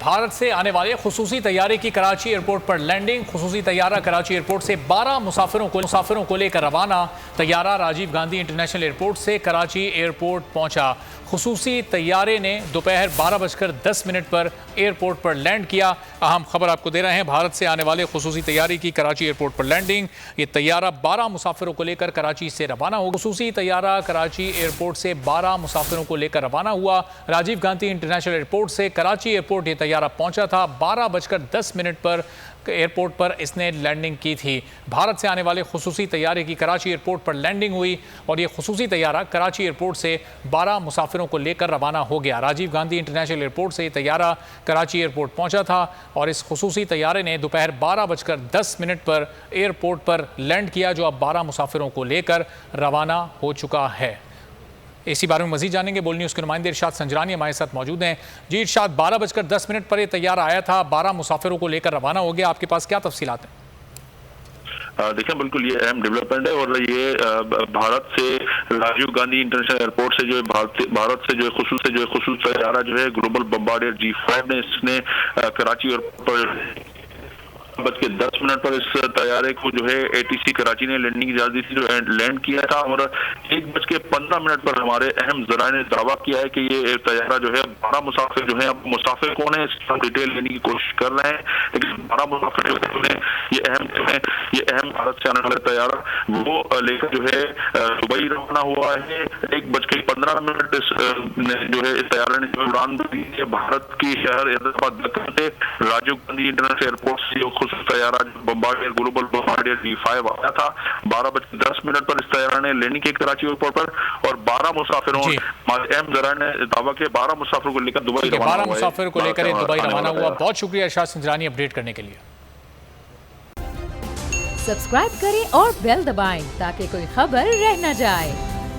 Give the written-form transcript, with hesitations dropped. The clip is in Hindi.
भारत से आने वाले खुसूसी तैयारे की कराची एयरपोर्ट पर लैंडिंग। खुसूसी तैयारा कराची एयरपोर्ट से 12 मुसाफिरों को लेकर रवाना। तैयारा राजीव गांधी इंटरनेशनल एयरपोर्ट से कराची एयरपोर्ट पहुंचा। खुसूसी तैयारे ने दोपहर 12:10 पर एयरपोर्ट पर लैंड किया। अहम खबर आपको दे रहे हैं, भारत से आने वाले खुसूसी तैयारे की कराची एयरपोर्ट पर लैंडिंग। ये तैयारा 12 मुसाफिरों को लेकर कराची से रवाना हो। खुसूसी तैयारा कराची एयरपोर्ट से 12 मुसाफिरों को लेकर रवाना हुआ। राजीव गांधी इंटरनेशनल एयरपोर्ट से कराची एयरपोर्ट ये तैयारा पहुंचा था। 12:10 पर एयरपोर्ट पर इसने लैंडिंग की थी। भारत से आने वाले खुसूसी तैयारे की कराची एयरपोर्ट पर लैंडिंग हुई और ये खुसूसी तैयारा कराची एयरपोर्ट से 12 मुसाफिरों को लेकर रवाना हो गया। राजीव गांधी इंटरनेशनल एयरपोर्ट से तैयारा कराची एयरपोर्ट पहुंचा था और इस खुसूसी तैयारे ने दोपहर 12:10 पर एयरपोर्ट पर लैंड किया, जो अब 12 मुसाफिरों को लेकर रवाना हो चुका है। इसी बारे में मजीद जानेंगे। बोल न्यूज़ के नुमाइंदे इरशाद संजरानी हमारे साथ मौजूद हैं। जी इरशाद, 12:10 पर यह तैयार आया था, 12 मुसाफिरों को लेकर रवाना हो गया। आपके पास क्या तफसीलात हैं? देखिए, बिल्कुल ये अहम डेवलपमेंट है और ये भारत से राजीव गांधी इंटरनेशनल एयरपोर्ट से जो भारत से जो खुसूस तैयारा जो है ग्लोबल बम्बार्डियर G5 ने इसने कराची एयरपोर्ट पर 12:10 पर इस तैयारे को जो है ATC कराची ने लैंडिंग इजाजत दी थी, जो लैंड किया था। और 1:15 पर हमारे अहम जराए ने दावा किया है कि ये तैयारा जो है 12 मुसाफिर जो है, अब मुसाफिर कौन है इसकी हम डिटेल लेने की कोशिश कर रहे हैं, लेकिन 12 मुसाफिर जो है ये अहम भारत से आने वाला तैयारा वो लेकर जो है दुबई रवाना हुआ है। 1:15 जो है इस तैयारे ने उड़ान दी है भारत की शहर हैदराबाद से राजीव गांधी इंटरनेशनल एयरपोर्ट से तैयारा बम्बार्डियर ग्लोबल बम्बार्डियर G5 आया था। 12:10 पर इस तैयारा ने लैंडिंग की कराची एयरपोर्ट पर और 12 मुसाफिरों एम जरा ने दावा किया 12 मुसाफिरों को लेकर दुबई रवाना हुआ। 12 मुसाफिरों को लेकर दुबई रवाना हुआ। बहुत शुक्रिया इरशाद संजरानी अपडेट करने के लिए। सब्सक्राइब करें और बेल दबाएं ताकि कोई खबर रह न जाए।